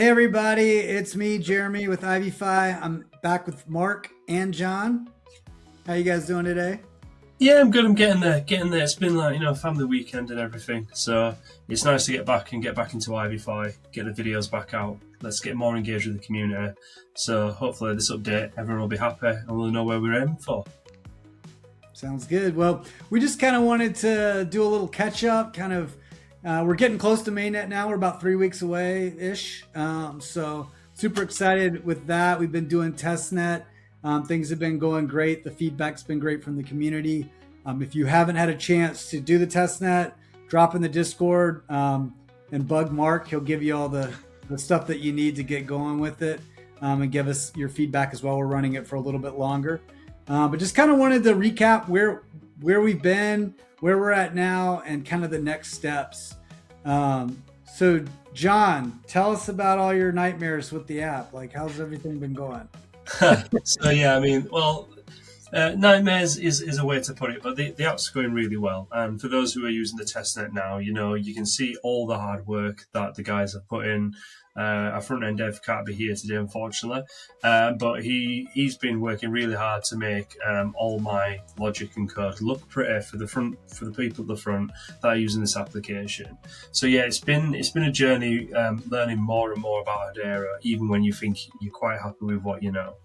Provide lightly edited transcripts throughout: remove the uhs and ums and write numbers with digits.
Hey everybody, it's me, Jeremy with IvyFi. I'm back with Mark and John. How you guys doing today? Yeah, I'm good. I'm getting there. Getting there. It's been like, family weekend and everything. So it's nice to get back into IvyFi, get the videos back out. Let's get more engaged with the community. So hopefully this update, everyone will be happy and we'll know where we're aiming for. Sounds good. Well, we just kind of wanted to do a little catch up. We're getting close to mainnet now. We're about 3 weeks away ish. So super excited with that. We've been doing testnet. Things have been going great. The feedback's been great from the community. If you haven't had a chance to do the testnet, drop in the Discord and bug Mark. He'll give you all the stuff that you need to get going with it and give us your feedback as well. We're running it for a little bit longer. But just kind of wanted to recap where we've been, where we're at now, and kind of the next steps. So John, tell us about all your nightmares with the app. Like, how's everything been going? So yeah, nightmares is a way to put it, but the app's going really well. And for those who are using the testnet now, you can see all the hard work that the guys have put in. Our front end dev can't be here today, unfortunately, but he's been working really hard to make all my logic and code look pretty for the people at the front that are using this application. So yeah, it's been a journey, learning more and more about Hedera, even when you think you're quite happy with what you know.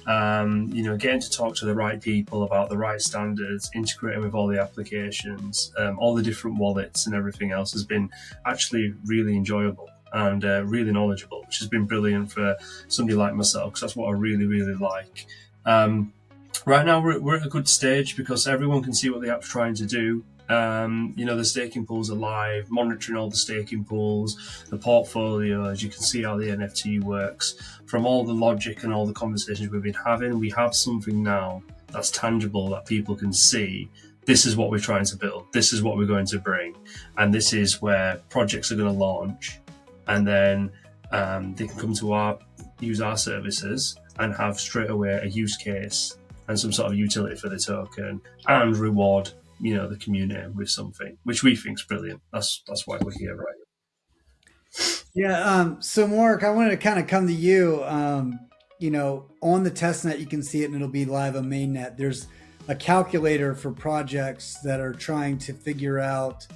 Getting to talk to the right people about the right standards, integrating with all the applications, all the different wallets and everything else has been actually really enjoyable and really knowledgeable, which has been brilliant for somebody like myself, because that's what I really, really like. Right now, we're at a good stage because everyone can see what the app's trying to do. The staking pools are live, monitoring all the staking pools, the portfolios. You can see how the NFT works. From all the logic and all the conversations we've been having, we have something now that's tangible that people can see. This is what we're trying to build. This is what we're going to bring. And this is where projects are going to launch. And then they can come to use our services and have straight away a use case and some sort of utility for the token and reward the community with something, which we think is brilliant. That's why we're here, right? Yeah. So Mark, I wanted to kind of come to you. On the testnet, you can see it and it'll be live on mainnet. There's a calculator for projects that are trying to figure out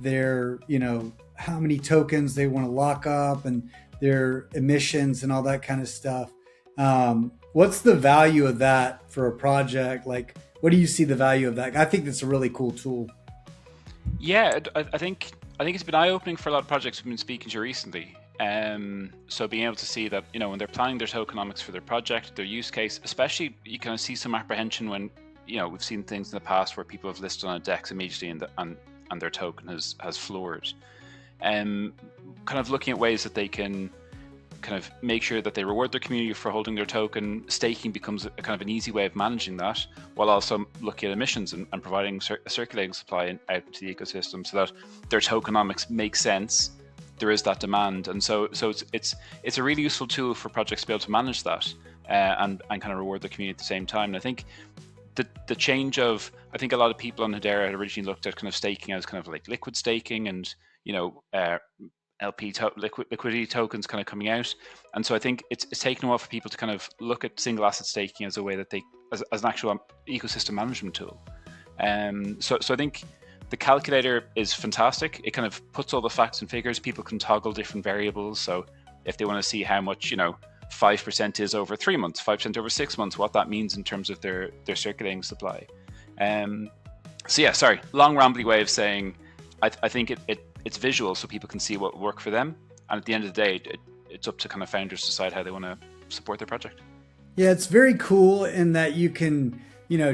their, how many tokens they want to lock up and their emissions and all that kind of stuff. What's the value of that for a project? Like, what do you see the value of that? I think that's a really cool tool. Yeah, I think it's been eye-opening for a lot of projects we've been speaking to recently. So being able to see that, when they're planning their tokenomics for their project, their use case, especially you kind of see some apprehension when, we've seen things in the past where people have listed on a DEX immediately and their token has floored. Kind of looking at ways that they can kind of make sure that they reward their community for holding their token. Staking becomes a kind of an easy way of managing that, while also looking at emissions and providing a circulating supply out into the ecosystem so that their tokenomics make sense. There is that demand, and so it's a really useful tool for projects to be able to manage that and kind of reward the community at the same time. And I think the change of, I think a lot of people on Hedera had originally looked at kind of staking as kind of like liquid staking and liquidity tokens kind of coming out, and so I think it's taken a while for people to kind of look at single asset staking as a way that they as an actual ecosystem management tool. So I think the calculator is fantastic. It kind of puts all the facts and figures. People can toggle different variables. So if they want to see how much 5% is over 3 months, 5% over 6 months, what that means in terms of their circulating supply. So yeah, sorry, long rambly way of saying I think it's visual so people can see what will work for them, and at the end of the day it's up to kind of founders to decide how they want to support their project. Yeah, it's very cool in that you can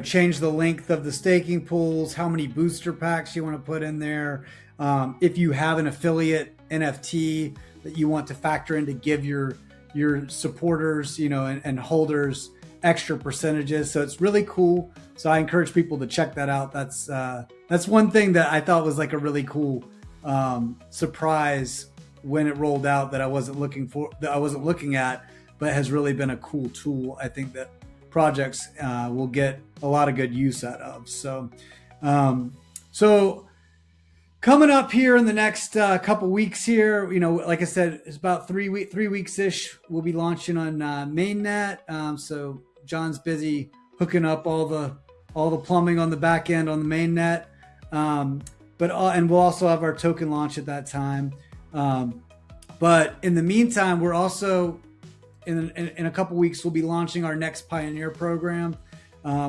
change the length of the staking pools, how many booster packs you want to put in there, if you have an affiliate NFT that you want to factor in to give your supporters and holders extra percentages. So it's really cool. So I encourage people to check that out. That's one thing that I thought was like a really cool surprise when it rolled out that I wasn't looking at, but has really been a cool tool. I think that projects will get a lot of good use out of. So coming up here in the next couple weeks here, like I said, it's about 3 weeks ish. We'll be launching on Mainnet. So John's busy hooking up all the plumbing on the back end on the Mainnet. And we'll also have our token launch at that time. But in the meantime, we're also in a couple weeks we'll be launching our next Pioneer program,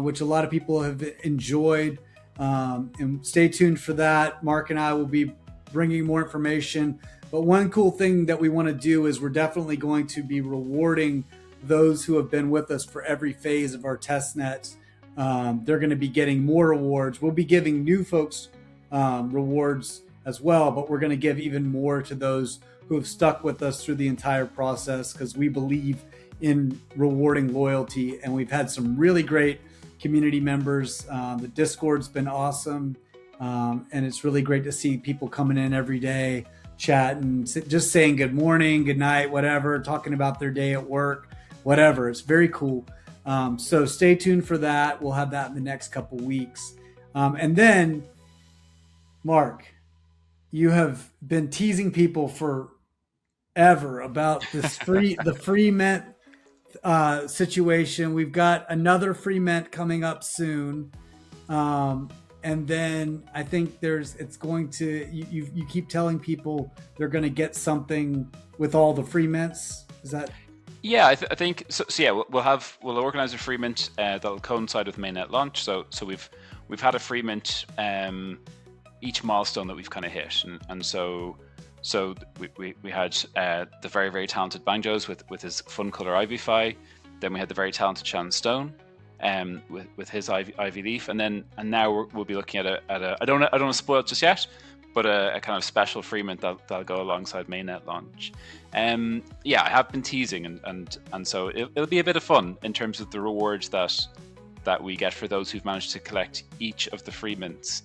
which a lot of people have enjoyed. And stay tuned for that. Mark and I will be bringing more information. But one cool thing that we want to do is we're definitely going to be rewarding those who have been with us for every phase of our test nets. They're going to be getting more rewards. We'll be giving new folks rewards as well, but we're going to give even more to those who have stuck with us through the entire process, because we believe in rewarding loyalty. And we've had some really great community members. The Discord's been awesome. And it's really great to see people coming in every day, chatting, just saying good morning, good night, whatever, talking about their day at work, whatever. It's very cool. So stay tuned for that. We'll have that in the next couple weeks. And then, Mark, you have been teasing people forever about this the free mint situation. We've got another free mint coming up soon. And then I think it's going to, you keep telling people they're going to get something with all the free mints. Is that? Yeah, I think so. Yeah, we'll organize a free mint that'll coincide with mainnet launch. So we've had a free mint each milestone that we've kind of hit, and so we had the very, very talented Banjos with his fun color IvyFi. Then we had the very talented Shannon Stone with his Ivy Leaf, and now we'll be looking at a I don't want to spoil it just yet, but a kind of special free mint that'll go alongside mainnet launch. Yeah, I have been teasing, and so it'll be a bit of fun in terms of the rewards that we get for those who've managed to collect each of the free mints.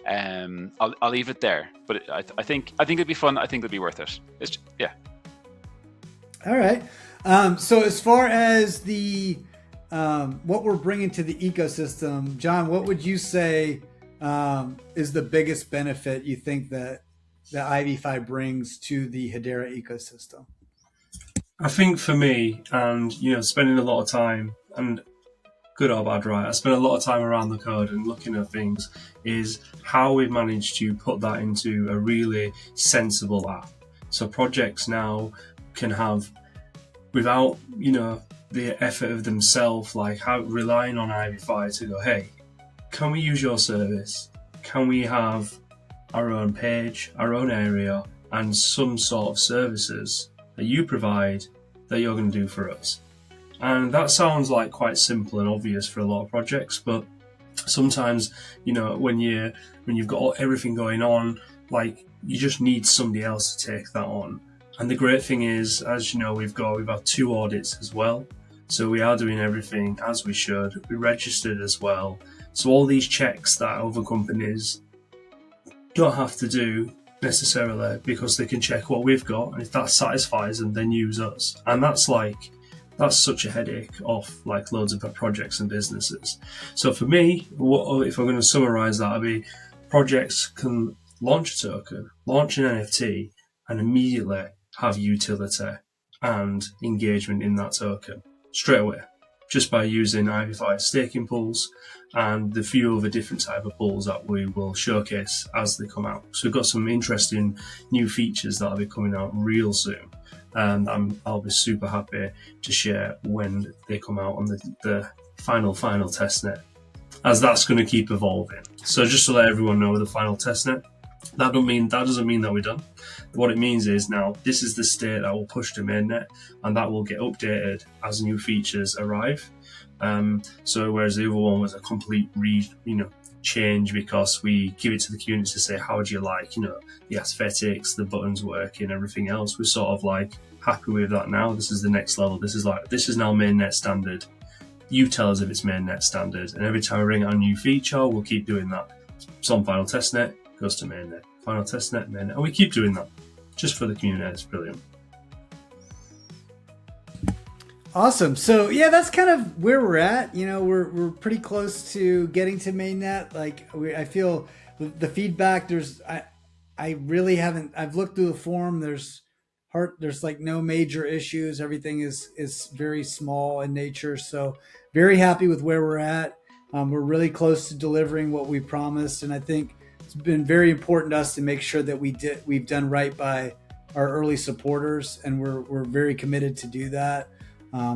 I'll leave it there, but I think it'll be fun. I think it'll be worth it. Yeah. All right. So as far as the what we're bringing to the ecosystem, John, what would you say is the biggest benefit you think that IvyFi brings to the Hedera ecosystem? I think for me, and spending a lot of time, and good or bad, right, I spend a lot of time around the code and looking at things, is how we've managed to put that into a really sensible app. So projects now can have, without the effort of themselves, like relying on IvyFi to go, hey, can we use your service? Can we have our own page, our own area, and some sort of services that you provide that you're going to do for us? And that sounds like quite simple and obvious for a lot of projects, but sometimes, when you've got everything going on, like, you just need somebody else to take that on. And the great thing is, as you know, we've had 2 audits as well. So we are doing everything as we should. We registered as well. So all these checks that other companies don't have to do necessarily, because they can check what we've got, and if that satisfies them, then use us. And that's such a headache off like loads of projects and businesses. So for me, if I'm going to summarize that, it'd be projects can launch a token, launch an NFT, and immediately have utility and engagement in that token straight away, just by using IvyFi staking pools and the few other different type of pools that we will showcase as they come out. So we've got some interesting new features that'll be coming out real soon, and I'll be super happy to share when they come out on the final testnet, as that's going to keep evolving. So just to let everyone know, the final testnet, that doesn't mean that we're done. What it means is now this is the state that will push to mainnet, and that will get updated as new features arrive. So whereas the other one was a complete change, because we give it to the community to say, how do you like, the aesthetics, the buttons working, everything else. We're sort of like happy with that now. This is the next level. This is now mainnet standard. You tell us if it's mainnet standard, and every time we bring out a new feature, we'll keep doing that. So on final testnet, goes to mainnet. Final testnet, mainnet, and we keep doing that just for the community. It's brilliant. Awesome. So yeah, that's kind of where we're at. We're pretty close to getting to mainnet. Like I feel the feedback. I really haven't. I've looked through the forum. There's like no major issues. Everything is very small in nature. So very happy with where we're at. We're really close to delivering what we promised, and I think it's been very important to us to make sure that we've done right by our early supporters, and we're very committed to do that.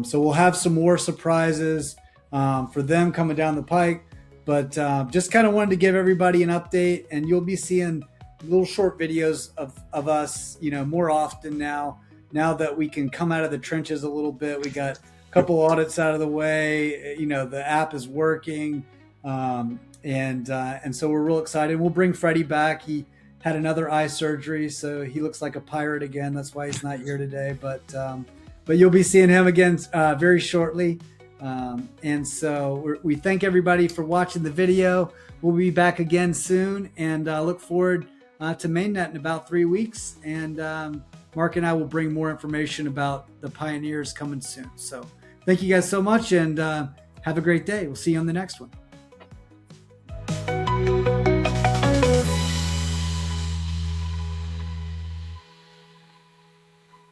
So we'll have some more surprises for them coming down the pike, but just kind of wanted to give everybody an update, and you'll be seeing little short videos of us, more often now that we can come out of the trenches a little bit. We got a couple audits out of the way, the app is working, and so we're real excited. We'll bring Freddie back. He had another eye surgery, so he looks like a pirate again. That's why he's not here today, but you'll be seeing him again very shortly. And so we thank everybody for watching the video. We'll be back again soon, and look forward to Mainnet in about 3 weeks. And Mark and I will bring more information about the pioneers coming soon. So thank you guys so much, and have a great day. We'll see you on the next one.